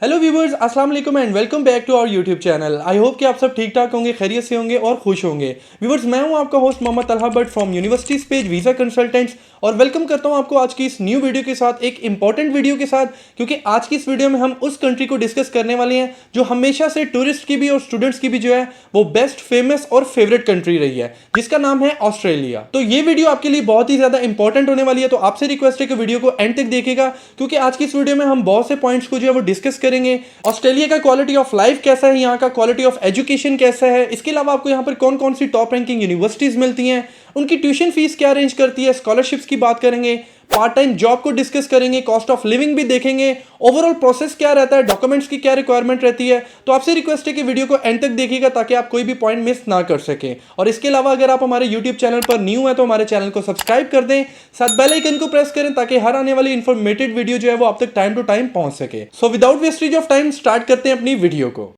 Hello viewers, अस्सलाम वालेकुम and welcome back to our YouTube channel. I hope कि आप सब ठीक ठाक होंगे, खैरियत से होंगे और खुश होंगे। व्यूवर्स, मैं हूं आपका host Mohammad Talha Bhatt from university page visa consultants और वेलकम करता हूं आपको आज की इस न्यू वीडियो के साथ, एक इंपॉर्टेंट वीडियो के साथ, क्योंकि आज की इस वीडियो में हम उस कंट्री को डिस्कस करने वाले हैं जो हमेशा से टूरिस्ट की भी और स्टूडेंट्स की भी जो है वो बेस्ट, फेमस और फेवरेट कंट्री रही है, जिसका नाम है ऑस्ट्रेलिया। तो ये वीडियो आपके लिए बहुत ही ज्यादा इंपॉर्टेंट होने वाली है, तो आपसे रिक्वेस्ट है कि वीडियो को एंड तक देखिएगा, क्योंकि आज की इस वीडियो में हम बहुत से पॉइंट्स को जो है वो डिस्कस करेंगे। ऑस्ट्रेलिया का क्वालिटी ऑफ लाइफ कैसा है, यहाँ का क्वालिटी ऑफ एजुकेशन कैसा है, इसके अलावा आपको यहाँ पर कौन कौन सी टॉप रैंकिंग यूनिवर्सिटीज मिलती हैं, उनकी ट्यूशन फीस क्या अरेंज करती है, स्कॉलरशिप्स की बात करेंगे, पार्ट टाइम जॉब को डिस्कस करेंगे, कॉस्ट ऑफ लिविंग भी देखेंगे, ओवरऑल प्रोसेस क्या रहता है, डॉक्यूमेंट्स की क्या रिक्वायरमेंट रहती है। तो आपसे रिक्वेस्ट है कि वीडियो को एंड तक देखिएगा ताकि आप कोई भी पॉइंट मिस ना कर सकें। और इसके अलावा अगर आप हमारे यूट्यूब चैनल पर न्यू है तो हमारे चैनल को सब्सक्राइब कर दें, साथ बेल आइकन को प्रेस करें ताकि हर आने वाली इंफॉर्मेटिव वीडियो जो है वो आप तक टाइम टू टाइम पहुंच सके। So without wastage of time start करते हैं अपनी वीडियो को।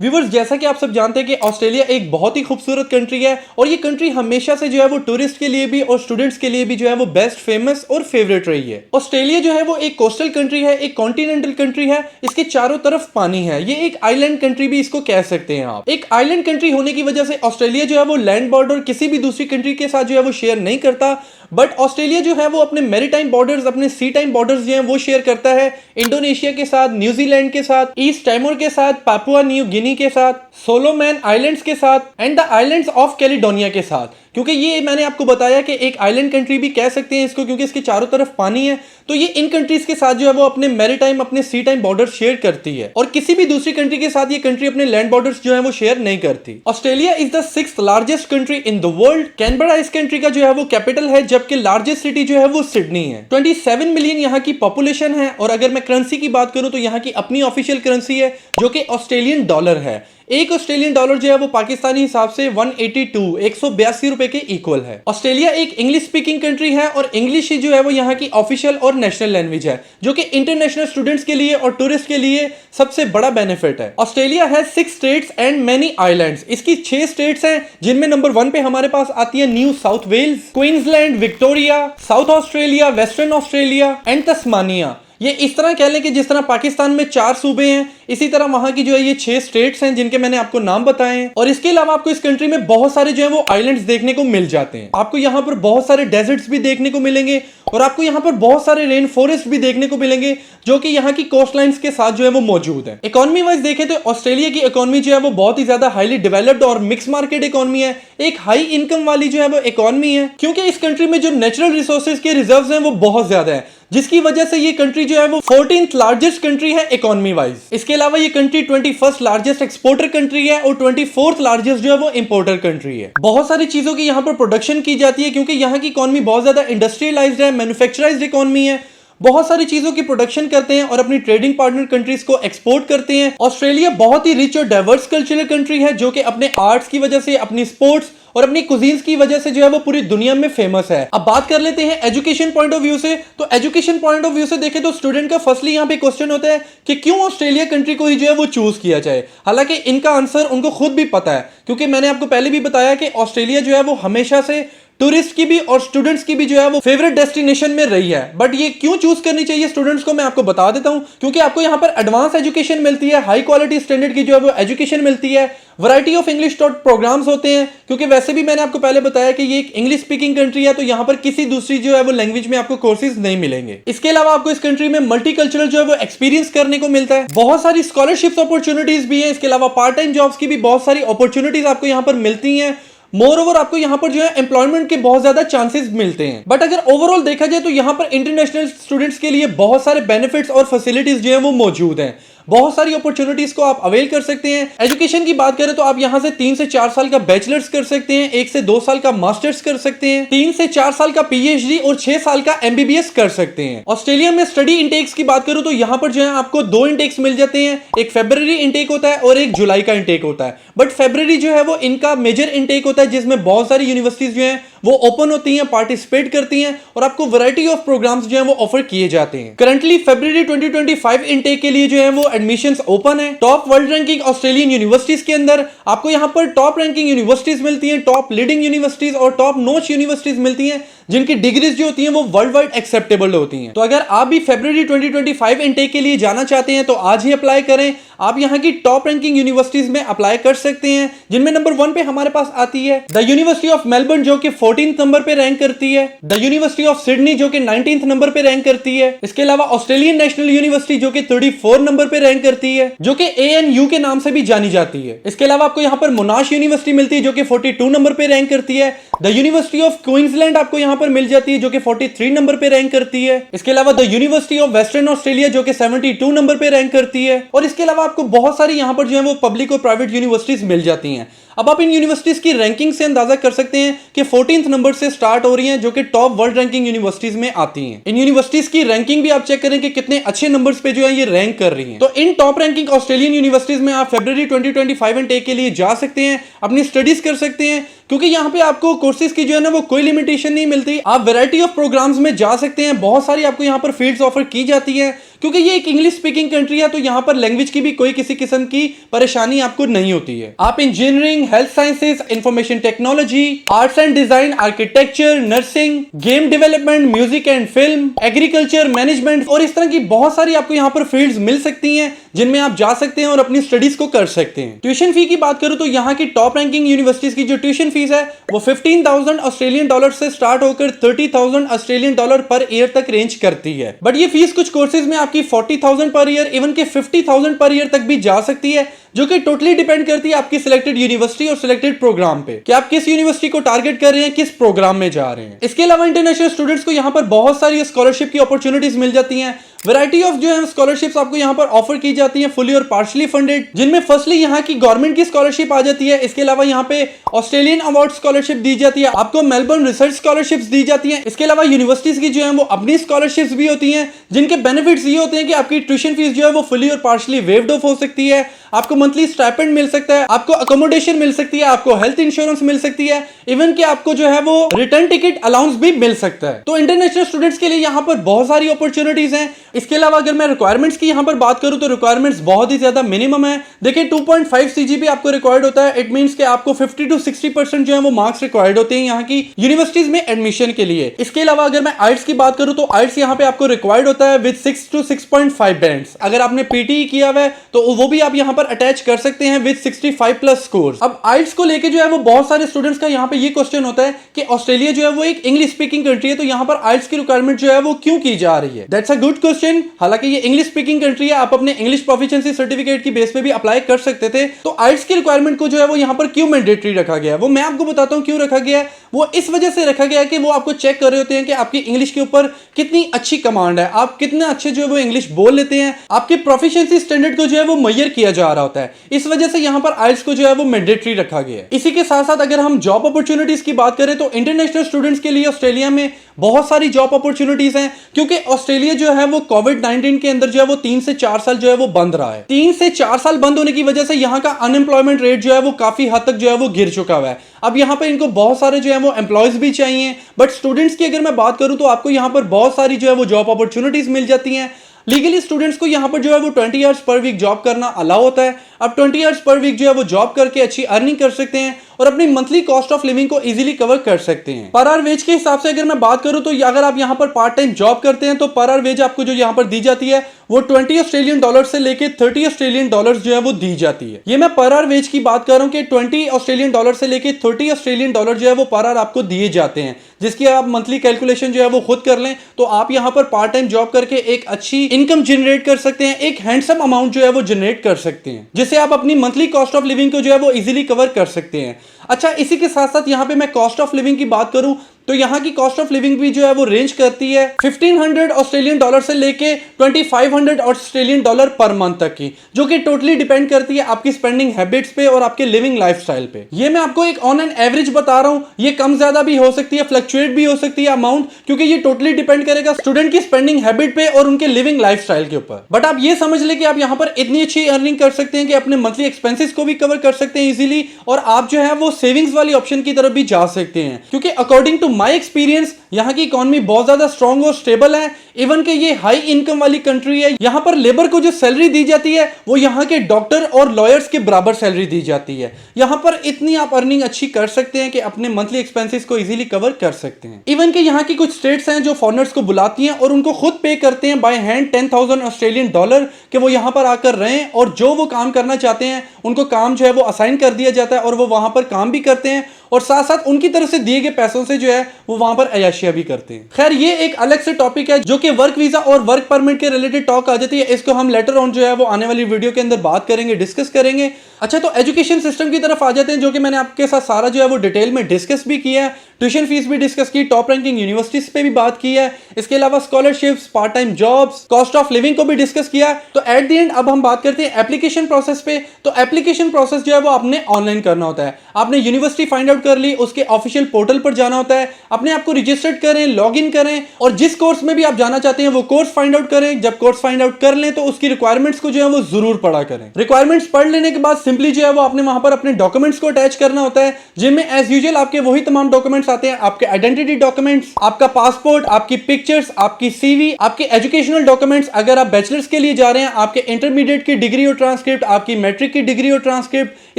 व्यूवर्स, जैसा कि आप सब जानते हैं कि ऑस्ट्रेलिया एक बहुत ही खूबसूरत कंट्री है और ये कंट्री हमेशा से जो है वो टूरिस्ट के लिए भी और स्टूडेंट्स के लिए भी जो है वो बेस्ट, फेमस और फेवरेट रही है। ऑस्ट्रेलिया जो है वो एक कोस्टल कंट्री है, एक कॉन्टिनेंटल कंट्री है, इसके चारों तरफ पानी है। ये एक आइलैंड कंट्री भी इसको कह सकते हैं आप। एक आइलैंड कंट्री होने की वजह से ऑस्ट्रेलिया जो है वो लैंड बॉर्डर किसी भी दूसरी कंट्री के साथ जो है वो शेयर नहीं करता, बट ऑस्ट्रेलिया जो है वो अपने मैरीटाइम बॉर्डर्स, अपने सी टाइम बॉर्डर्स जो हैं वो शेयर करता है इंडोनेशिया के साथ, न्यूजीलैंड के साथ, ईस्ट टाइमोर के साथ, पापुआ न्यू गिनी के साथ, सोलोमन आइलैंड्स के साथ and the islands of Caledonia के साथ। क्योंकि ये मैंने आपको बताया कि एक आइलैंड कंट्री भी कह सकते हैं इसको, क्योंकि इसके चारों तरफ पानी है, तो ये इन कंट्रीज के साथ जो है वो अपने मैरीटाइम, अपने सी टाइम बॉर्डर शेयर करती है और किसी भी दूसरी कंट्री के साथ ये कंट्री अपने लैंड बॉर्डर्स जो है वो शेयर नहीं करती। Australia is the 6th largest country in the world. Canberra इस कंट्री का जो है वो कैपिटल है, जबकि लार्जेस्ट सिटी जो है वो सिडनी है। 27 मिलियन यहाँ की पॉपुलेशन है और अगर मैं करेंसी की बात करूं तो यहाँ की अपनी ऑफिशियल करेंसी है जो कि ऑस्ट्रेलियन डॉलर है। एक ऑस्ट्रेलियन डॉलर जो है वो पाकिस्तानी हिसाब से 182 रुपए के इक्वल है। ऑस्ट्रेलिया एक इंग्लिश स्पीकिंग कंट्री है और इंग्लिश ही जो है वो यहाँ की ऑफिशियल और नेशनल लैंग्वेज है, जो कि इंटरनेशनल स्टूडेंट्स के लिए और टूरिस्ट के लिए सबसे बड़ा बेनिफिट है। ऑस्ट्रेलिया है 6 स्टेट्स एंड मेनी आइलैंड्स। इसकी 6 स्टेट्स हैं, जिनमें नंबर 1 पे हमारे पास आती है New South Wales, Queensland, Victoria, South Australia, Western Australia and Tasmania. ये इस तरह कह लें कि जिस तरह पाकिस्तान में 4 सूबे हैं, इसी तरह वहां की जो है ये 6 स्टेट्स हैं जिनके मैंने आपको नाम बताए हैं। और इसके अलावा आपको इस कंट्री में बहुत सारे जो है वो आइलैंड्स देखने को मिल जाते हैं। आपको यहाँ पर बहुत सारे डेजर्ट्स भी देखने को मिलेंगे और आपको यहाँ पर बहुत सारे रेन फॉरेस्ट भी देखने को मिलेंगे, जो कि यहाँ की कोस्ट लाइन्स के साथ जो है वो मौजूद है। इकोनॉमी वाइज देखें तो ऑस्ट्रेलिया की इकोनॉमी जो है वो बहुत ही ज्यादा हाईली डेवलप्ड और मिक्स मार्केट इकोनॉमी है, एक हाई इनकम वाली जो है वो इकोनॉमी है, क्योंकि इस कंट्री में जो नेचुरल रिसोर्सेज के रिजर्व्स हैं वो बहुत ज्यादा है, जिसकी वजह से ये कंट्री जो है वो 14th लार्जेस्ट कंट्री है इकोनॉमी वाइज। इसके अलावा ये country 21st largest exporter country है और 24th लार्जेस्ट जो है वो इंपोर्टर कंट्री है। बहुत सारी चीजों की यहाँ पर प्रोडक्शन की जाती है, क्योंकि यहाँ की इकोनॉमी बहुत ज्यादा इंडस्ट्रियलाइज्ड है, मैन्युफैक्चराइज्ड इकोनॉमी है। बहुत सारी चीजों की प्रोडक्शन करते हैं और अपनी ट्रेडिंग पार्टनर कंट्रीज को एक्सपोर्ट करते हैं। ऑस्ट्रेलिया बहुत ही रिच और डाइवर्स कल्चरल कंट्री है, जो कि अपने आर्ट्स की वजह से, अपनी स्पोर्ट्स और अपनी कुजीन्स की वजह से जो है वो पूरी दुनिया में फेमस है। अब बात कर लेते हैं एजुकेशन पॉइंट ऑफ व्यू से। तो एजुकेशन पॉइंट ऑफ व्यू से देखें तो स्टूडेंट का फर्स्टली यहाँ पे क्वेश्चन होता है कि क्यों ऑस्ट्रेलिया कंट्री को ही जो है वो चूज किया जाए। हालांकि इनका आंसर उनको खुद भी पता है, क्योंकि मैंने आपको पहले भी बताया कि ऑस्ट्रेलिया जो है वो हमेशा से टूरिस्ट की भी और स्टूडेंट्स की भी जो है वो फेवरेट डेस्टिनेशन में रही है। बट ये क्यों चूज करनी चाहिए स्टूडेंट्स को, मैं आपको बता देता हूं। क्योंकि आपको यहाँ पर एडवांस एजुकेशन मिलती है, हाई क्वालिटी स्टैंडर्ड की जो है वो एजुकेशन मिलती है, वैरायटी ऑफ इंग्लिश प्रोग्राम्स होते हैं, क्योंकि वैसे भी मैंने आपको पहले बताया कि ये एक इंग्लिश स्पीकिंग कंट्री है, तो यहाँ पर किसी दूसरी जो है वो लैंग्वेज में आपको कोर्सेज नहीं मिलेंगे। इसके अलावा आपको इस कंट्री में मल्टीकल्चरल जो है वो एक्सपीरियंस करने को मिलता है, बहुत सारी स्कॉलरशिप अपॉर्चुनिटीज भी है। इसके अलावा पार्ट टाइम जॉब्स की भी बहुत सारी अपॉर्चुनिटीज आपको यहाँ पर मिलती हैं। मोर ओवर आपको यहाँ पर जो है एम्प्लॉयमेंट के बहुत ज्यादा चांसेस मिलते हैं। बट अगर ओवरऑल देखा जाए तो यहाँ पर इंटरनेशनल स्टूडेंट्स के लिए बहुत सारे बेनिफिट्स और फैसिलिटीज जो है वो मौजूद हैं। बहुत सारी अपॉर्चुनिटीज को आप अवेल कर सकते हैं। एजुकेशन की बात करें तो आप यहाँ से 3 से 4 साल का बैचलर्स कर सकते हैं, 1 से 2 साल का मास्टर्स कर सकते हैं, 3 से 4 साल का पीएचडी और 6 साल का एमबीबीएस कर सकते हैं। ऑस्ट्रेलिया में स्टडी इंटेक्स की बात करूं तो यहाँ पर जो है आपको 2 इंटेक्स मिल जाते हैं, एक फरवरी इंटेक होता है और एक जुलाई का इंटेक होता है। बट फरवरी जो है वो इनका मेजर इंटेक होता है, जिसमें बहुत सारी यूनिवर्सिटीज जो है वो ओपन होती हैं, पार्टिसिपेट करती हैं और आपको वैरायटी ऑफ प्रोग्राम्स जो है वो ऑफर किए जाते हैं। करंटली फरवरी 2025 इंटेक के लिए जो है वो एडमिशंस ओपन है। Top world ranking Australian universities के अंदर आपको यहाँ पर टॉप रैंकिंग यूनिवर्सिटीज मिलती हैं, टॉप लीडिंग यूनिवर्सिटीज और टॉप नॉच यूनिवर्सिटीज मिलती हैं, जिनकी डिग्रीज जो होती हैं वो वर्ल्ड वाइड एक्सेप्टेबल होती हैं। तो अगर आप भी फरवरी 2025 इनटेक के लिए जाना चाहते हैं तो आज ही अप्लाई करें। आप यहाँ की टॉप रैंकिंग यूनिवर्सिटीज में अप्लाई कर सकते हैं, जिनमें नंबर 1 पे हमारे पास आती है द यूनिवर्सिटी ऑफ मेलबर्न जो कि 14th नंबर पे रैंक करती है, द यूनिवर्सिटी ऑफ सिडनी जो कि 19th नंबर पे रैंक करती है। इसके अलावा ऑस्ट्रेलियन नेशनल यूनिवर्सिटी जो कि 34 नंबर पे रैंक करती है, जो कि ANU के नाम से भी जानी जाती है। इसके अलावा आपको यहाँ पर मोनाश यूनिवर्सिटी मिलती है जो कि 42 नंबर पे रैंक करती है। द यूनिवर्सिटी ऑफ क्वींसलैंड आपको यहाँ पर मिल जाती है जो कि 43 नंबर पे रैंक करती है। इसके अलावा the university of western Australia जो कि 72 नंबर पे रैंक करती है। और इसके अलावा आपको बहुत सारी यहाँ पर जो है वो पब्लिक और प्राइवेट यूनिवर्सिटीज मिल जाती हैं। अब आप इन यूनिवर्सिटीज की रैंकिंग से अंदाजा कर सकते हैं कि 14th नंबर से स्टार्ट हो रही हैं, जो कि टॉप वर्ल्ड रैंकिंग यूनिवर्सिटीज में आती हैं। इन यूनिवर्सिटीज की रैंकिंग भी आप चेक करें कि कितने अच्छे नंबर्स पे जो है ये रैंक कर रही हैं। तो इन टॉप रैंकिंग ऑस्ट्रेलियन यूनिवर्सिटीज में आप फरवरी 2025 इनटेक के लिए जा सकते हैं, अपनी स्टडीज कर सकते हैं, क्योंकि यहाँ पे आपको कोर्सेज की जो है ना वो कोई लिमिटेशन नहीं मिलती। आप वैरायटी ऑफ प्रोग्राम्स में जा सकते हैं, बहुत सारी आपको यहाँ पर फील्ड्स ऑफर की जाती है, क्योंकि ये एक इंग्लिश स्पीकिंग कंट्री है, तो यहाँ पर लैंग्वेज की भी कोई किसी किस्म की परेशानी आपको नहीं होती है। आप engineering, health sciences, information technology, arts and design, architecture, nursing, game development, music and film, agriculture, management और इस तरह की बहुत सारी आपको यहाँ पर फील्ड्स मिल सकती हैं, जिनमें आप जा सकते हैं और अपनी स्टडीज को कर सकते हैं। ट्यूशन फी की बात करूं तो यहाँ की टॉप रैंकिंग यूनिवर्सिटीज की जो ट्यूशन फीस है वो 15,000 ऑस्ट्रेलियन डॉलर से स्टार्ट होकर 30,000 ऑस्ट्रेलियन डॉलर पर ईयर तक रेंज करती है। बट ये फीस कुछ कोर्सेज में आपकी 40,000 पर ईयर, इवन के 50,000 पर ईयर तक भी जा सकती है, जो कि टोटली डिपेंड करती है आपकी सिलेक्टेड यूनिवर्सिटी और सिलेक्टेड प्रोग्राम पे कि आप किस यूनिवर्सिटी को टारगेट कर रहे हैं, किस प्रोग्राम में जा रहे हैं। इसके अलावा इंटरनेशनल स्टूडेंट्स को यहाँ पर बहुत सारी स्कॉलरशिप की अपॉर्चुनिटीज मिल जाती हैं। वैरायटी ऑफ जो है स्कॉलरशिप्स आपको यहाँ पर ऑफर की जाती हैं, फुली और पार्शली फंडेड, जिनमें फर्स्टली यहाँ की गवर्नमेंट की स्कॉलरशिप आ जाती है। इसके अलावा यहाँ पे ऑस्ट्रेलियन अवार्ड स्कॉलरशिप दी जाती है, आपको मेलबर्न रिसर्च स्कॉलरशिप्स दी जाती है। इसके अलावा यूनिवर्सिटीज की जो है वो अपनी स्कॉलरशिप्स भी होती हैं, जिनके बेनिफिट्स ये होते हैं कि आपकी ट्यूशन फीस जो है वो फुली और पार्शली वेव्ड ऑफ हो सकती है, आपको मंथली स्टाइपेंड मिल सकता है, आपको अकोमोडेशन मिल सकती है, आपको हेल्थ इंश्योरेंस मिल सकती है, इवन कि आपको जो है वो रिटर्न टिकट अलाउंस भी मिल सकता है। तो इंटरनेशनल स्टूडेंट्स के लिए यहाँ पर बहुत सारी अपॉर्चुनिटीज हैं। इसके अलावा अगर मैं रिक्वायरमेंट्स की यहाँ पर बात करूं तो रिक्वायरमेंट्स बहुत ही ज्यादा मिनिमम है। देखिए 2.5 CGP आपको रिक्वायर्ड होता है। इट मींस कि आपको 50 to 60% जो है वो मार्क्स रिक्वायर्ड होते हैं यहाँ की यूनिवर्सिटीज में एडमिशन के लिए। इसके अलावा अगर मैं आइट्स की बात करूं तो आइट्स यहाँ पे आपको रिक्वायर्ड होता है विद 6 to 6.5 बैंड्स। अगर आपने PTE किया हुआ है तो वो भी आप यहाँ पर अटैच कर सकते हैं विद 65+ स्कोर्स। अब आइट्स को लेके जो है वो बहुत सारे स्टूडेंट्स का यहाँ पे ये क्वेश्चन होता है कि ऑस्ट्रेलिया जो है वो एक इंग्लिश स्पीकिंग कंट्री है, तो यहाँ पर आइट्स की रिक्वायरमेंट जो है वो क्यों की जा रही है। That's a good question. हालांकि ये इंग्लिश स्पीकिंग कंट्री है, आप अपने इंग्लिश प्रोफिशिएंसी सर्टिफिकेट की बेस पे भी अप्लाई कर सकते थे। तो आइट्स की रिक्वायरमेंट को जो है वो यहाँ पर क्यों मैंडेटरी रखा गया है, वो मैं आपको बताता हूँ क्यों रखा गया है। वो इस वजह से रखा गया है कि वो आपको चेक कर रहे होते हैं कि आपकी इंग्लिश के ऊपर कितनी अच्छी कमांड है, आप कितने अच्छे जो है वो इंग्लिश बोल लेते हैं, आपके प्रोफिशिएंसी स्टैंडर्ड को जो है वो मेजर किया जा रहा होता है। इस वजह से यहाँ पर आइट्स को जो है वो मैंडेटरी रखा गया है। इसी के साथ साथ अगर हम जॉब अपॉर्चुनिटीज की बात करें तो इंटरनेशनल स्टूडेंट्स के लिए ऑस्ट्रेलिया में बहुत सारी जॉब अपॉर्चुनिटीज हैं, क्योंकि ऑस्ट्रेलिया जो है वो कोविड-19 के अंदर जो है वो 3 से 4 साल जो है वो बंद रहा है। 3 से 4 साल बंद होने की वजह से यहाँ का अनएम्प्लॉयमेंट रेट जो है वो काफी हद तक जो है वो गिर चुका हुआ है। अब यहाँ पे इनको बहुत सारे जो है वो एम्प्लॉयज भी चाहिए, बट स्टूडेंट्स की अगर मैं बात करूं तो आपको यहाँ पर बहुत सारी जो है वो जॉब अपॉर्चुनिटीज मिल जाती हैं। लीगली स्टूडेंट्स को यहाँ पर जो है वो 20 आवर्स पर वीक जॉब करना अलाउ होता है। अब 20 आवर्स पर वीक जो है वो जॉब करके अच्छी अर्निंग कर सकते हैं और अपनी मंथली कॉस्ट ऑफ लिविंग को इजीली कवर कर सकते हैं। पर आवर वेज के हिसाब से अगर मैं बात करूं तो अगर आप यहाँ पर पार्ट टाइम जॉब करते हैं तो पर आवर वेज आपको जो यहाँ पर दी जाती है वो 20 ऑस्ट्रेलियन डॉलर से लेके 30 ऑस्ट्रेलियन डॉलर जो है वो दी जाती है। ये मैं पर आवर वेज की बात कर रहा हूँ कि 20 ऑस्ट्रेलियन डॉलर से लेके 30 ऑस्ट्रेलियन डॉलर जो है वो पर आवर आपको दिए जाते हैं, जिसकी आप मंथली कैलकुलेशन जो है वो खुद कर लें तो आप यहाँ पर पार्ट टाइम जॉब करके एक अच्छी इनकम जनरेट कर सकते हैं, एक हैंडसम अमाउंट जो है वो जनरेट कर सकते हैं, जिससे आप अपनी मंथली कॉस्ट ऑफ लिविंग को जो है वो इजीली कवर कर सकते हैं। अच्छा, इसी के साथ साथ यहाँ पे मैं कॉस्ट ऑफ लिविंग की बात करूं तो यहाँ की कॉस्ट ऑफ लिविंग भी जो है वो रेंज करती है 1500 ऑस्ट्रेलियन डॉलर से लेके 2500 ऑस्ट्रेलियन डॉलर पर मंथ तक की, जो कि टोटली डिपेंड करती है आपकी स्पेंडिंग हैबिट्स पे और आपके लिविंग लाइफस्टाइल पे। ये मैं आपको एक ऑन एन एवरेज बता रहा हूँ, ये कम ज्यादा भी हो सकती है, फ्लक्चुएट भी हो सकती है अमाउंट, क्योंकि ये टोटली डिपेंड करेगा स्टूडेंट की स्पेंडिंग हैबिट पे और उनके लिविंग लाइफस्टाइल के ऊपर। बट आप ये समझ ले कि आप यहाँ पर इतनी अच्छी अर्निंग कर सकते हैं कि अपने मंथली एक्सपेंसेस को भी कवर कर सकते हैं इजीली, और आप जो है वो सेविंग्स वाली ऑप्शन की तरफ भी जा सकते हैं, क्योंकि अकॉर्डिंग टू माय एक्सपीरियंस यहाँ की इकोनॉमी बहुत ज्यादा स्ट्रांग और स्टेबल है। इवन कि ये हाई इनकम वाली कंट्री है। यहाँ पर लेबर को जो सैलरी दी जाती है वो यहाँ के डॉक्टर और लॉयर्स के बराबर सैलरी दी जाती है। यहाँ पर इतनी आप अर्निंग अच्छी कर सकते हैं कि अपने मंथली एक्सपेंसेस को इजीली कवर कर सकते हैं। इवन कि यहाँ की कुछ स्टेट्स हैं जो फॉरेनर्स को बुलाती हैं और उनको खुद पे करते हैं बाय हैंड $10,000 ऑस्ट्रेलियन डॉलर कि वो यहाँ पर आकर रहें, और जो वो काम करना चाहते हैं उनको काम जो है वो असाइन कर दिया जाता है और वो वहां पर काम भी करते हैं और साथ साथ उनकी तरफ से दिए गए पैसों से जो है वो वहां पर अय्याशियां भी करते हैं। खैर ये एक अलग से टॉपिक है जो कि वर्क वीजा और वर्क परमिट के रिलेटेड टॉक आ जाती है। इसको हम लेटर ऑन जो है वो आने वाली वीडियो के अंदर बात करेंगे, डिस्कस करेंगे। अच्छा, तो एजुकेशन सिस्टम की तरफ आ जाते हैं, जो कि मैंने आपके साथ सारा जो है वो डिटेल में डिस्कस भी किया है। ट्यूशन फीस भी डिस्कस की, टॉप रैंकिंग यूनिवर्सिटीज पे भी बात की है, इसके अलावा scholarships, part time jobs, cost of living को भी डिस्कस किया। तो एट द एंड अब हम बात करते हैं एप्लीकेशन प्रोसेस पे। तो एप्लीकेशन प्रोसेस जो है वो आपने ऑनलाइन करना होता है। आपने यूनिवर्सिटी फाइंड आउट कर ली, उसके ऑफिशियल पोर्टल पर जाना होता है, अपने आप को रजिस्टर्ड करें, लॉग इन करें और जिस कोर्स में भी आप जाना चाहते हैं वो कोर्स फाइंड आउट करें। जब कोर्स फाइंड आउट कर लें तो उसकी रिक्वायरमेंट्स को जो है वो जरूर पढ़ा करें। रिक्वायरमेंट्स पढ़ लेने के बाद सिंपली जो है वो आपने वहां पर अपने डॉक्यूमेंट्स को अटैच करना होता है, जिनमें एज यूजुअल आपके वही तमाम डॉक्यूमेंट्स आते हैं, आपके आइडेंटिटी डॉक्यूमेंट्स, आपका पासपोर्ट, आपकी पिक्चर्स, आपकी सीवी, आपके एजुकेशनल डॉक्यूमेंट्स, अगर आप बैचलर्स के लिए जा रहे हैं आपके इंटरमीडिएट की डिग्री और ट्रांसक्रिप्ट, आपकी मैट्रिक की डिग्री और ट्रांसक्रिप्ट।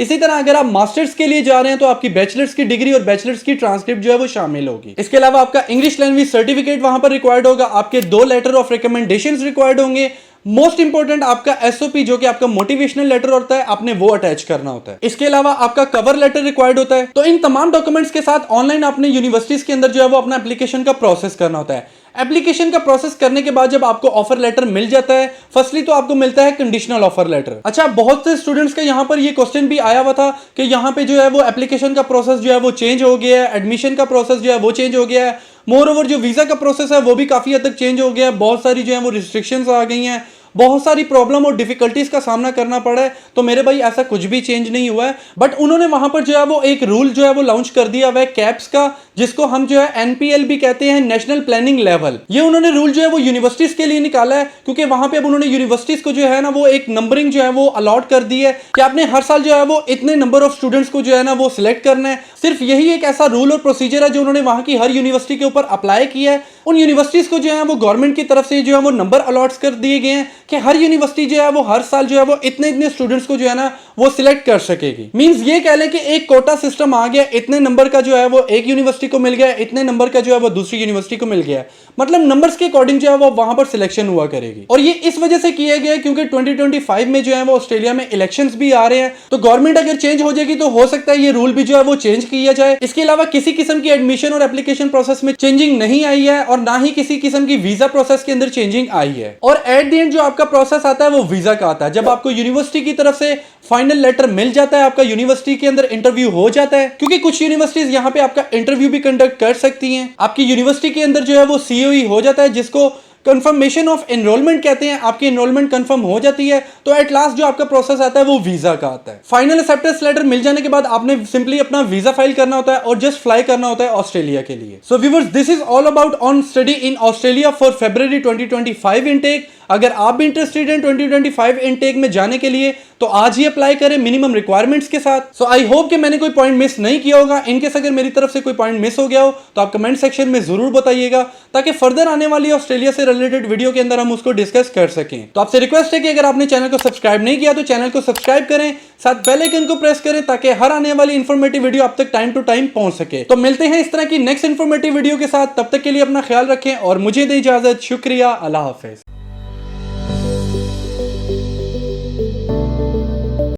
इसी तरह अगर आप मास्टर्स के लिए जा रहे हैं तो आपकी बैचलर्स की डिग्री और बैचलर्स की ट्रांसक्रिप्ट जो है वो शामिल होगी। इसके अलावा आपका इंग्लिश लैंग्वेज सर्टिफिकेट वहां पर रिक्वायर्ड होगा, आपके 2 लेटर ऑफ रिकमेंडेशंस रिक्वायर्ड होंगे। मोस्ट इंपॉर्टेंट आपका एसओपी जो कि आपका मोटिवेशनल लेटर होता है, आपने वो अटैच करना होता है। इसके अलावा आपका कवर लेटर रिक्वायर्ड होता है। तो इन तमाम डॉक्यूमेंट्स के साथ ऑनलाइन आपने यूनिवर्सिटीज के अंदर जो है वो अपना एप्लीकेशन का प्रोसेस करना होता है। एप्लीकेशन का प्रोसेस करने के बाद जब आपको ऑफर लेटर मिल जाता है, फर्स्टली तो आपको मिलता है कंडीशनल ऑफर लेटर। अच्छा, बहुत से स्टूडेंट्स का यहाँ पर ये क्वेश्चन भी आया हुआ था कि यहाँ पे जो है वो एप्लीकेशन का प्रोसेस जो है वो चेंज हो गया है, एडमिशन का प्रोसेस जो है वो चेंज हो गया है, मोर ओवर जो वीजा का प्रोसेस है वो भी काफी हद तक चेंज हो गया है, बहुत सारी जो है वो रिस्ट्रिक्शंस आ गई हैं, बहुत सारी प्रॉब्लम और डिफिकल्टीज का सामना करना पड़ा है। तो मेरे भाई ऐसा कुछ भी चेंज नहीं हुआ है, बट उन्होंने वहां पर जो है वो एक रूल जो है वो लॉन्च कर दिया हुआ है कैप्स का, जिसको हम जो है एनपीएल भी कहते हैं, नेशनल प्लानिंग लेवल। ये उन्होंने रूल जो है वो यूनिवर्सिटीज के लिए निकाला है, क्योंकि वहां पे अब उन्होंने यूनिवर्सिटीज को जो है ना वो एक नंबरिंग जो है वो अलॉट कर दी है कि आपने हर साल जो है वो इतने नंबर ऑफ स्टूडेंट्स को जो है ना वो सिलेक्ट करना है। सिर्फ यही एक ऐसा रूल और प्रोसीजर है जो उन्होंने वहां की हर यूनिवर्सिटी के ऊपर अप्लाई किया है। उन यूनिवर्सिटीज को जो है वो गवर्नमेंट की तरफ से जो है वो नंबर अलॉट कर दिए गए हैं कि हर यूनिवर्सिटी जो है वो हर साल जो है वो इतने इतने स्टूडेंट्स को जो है ना वो सिलेक्ट कर सकेगी। मींस ये कह लें कि एक कोटा सिस्टम आ गया, इतने नंबर का जो है वो एक यूनिवर्सिटी को मिल गया, इतने नंबर का जो है वो दूसरी यूनिवर्सिटी को मिल गया। मतलब नंबर्स के अकॉर्डिंग जो है वो वहां पर सिलेक्शन हुआ करेगी। और ये इस वजह से किया गया क्योंकि 2025 में जो है वो ऑस्ट्रेलिया में इलेक्शंस भी आ रहे हैं, तो गवर्नमेंट अगर चेंज हो जाएगी तो हो सकता है ये रूल भी जो है वो चेंज किया जाए। इसके अलावा किसी किस्म की एडमिशन और एप्लीकेशन प्रोसेस में चेंजिंग नहीं आई है और ना ही किसी किस्म की वीजा प्रोसेस के अंदर चेंजिंग आई है। और एट द एंड जो आपका प्रोसेस आता है वो वीजा का आता है। जब आपको यूनिवर्सिटी की तरफ से फाइनल लेटर मिल जाता है, आपका यूनिवर्सिटी के अंदर इंटरव्यू हो जाता है, क्योंकि कुछ यूनिवर्सिटीज यहाँ पे आपका इंटरव्यू भी कंडक्ट कर सकती हैं। आपकी यूनिवर्सिटी के अंदर जो है वो सीओई हो जाता है, जिसको कंफर्मेशन ऑफ एनरोलमेंट कहते हैं। आपकी एनरोलमेंट कंफर्म हो जाती है तो एट लास्ट जो आपका प्रोसेस आता है वो वीजा का आता है। फाइनल एक्सेप्टेंस लेटर मिल जाने के बाद आपने सिंपली अपना वीजा फाइल करना होता है और जस्ट फ्लाई करना होता है ऑस्ट्रेलिया के लिए। So viewers, this is all about on study in Australia for February 2025 intake. अगर आप भी इंटरेस्टेड हैं 2025 इनटेक में जाने के लिए तो आज ही अप्लाई करें मिनिमम रिक्वायरमेंट्स के साथ। सो आई होप कि मैंने कोई पॉइंट मिस नहीं किया होगा। इनकेस अगर मेरी तरफ से कोई पॉइंट मिस हो गया हो तो आप कमेंट सेक्शन में जरूर बताइएगा, ताकि फर्दर आने वाली ऑस्ट्रेलिया से रिलेटेड वीडियो के अंदर हम उसको डिस्कस कर सकें। तो आपसे रिक्वेस्ट है कि अगर आपने चैनल को सब्सक्राइब नहीं किया तो चैनल को सब्सक्राइब करें, साथ बेल आइकन को प्रेस करें ताकि हर आने वाली इंफॉर्मेटिव वीडियो आप तक टाइम टू टाइम पहुंच सके। तो मिलते हैं इस तरह की नेक्स्ट इंफॉर्मेटिव वीडियो के साथ, तब तक के लिए अपना ख्याल रखें और मुझे दें इजाजत। शुक्रिया, अल्लाह हाफिज।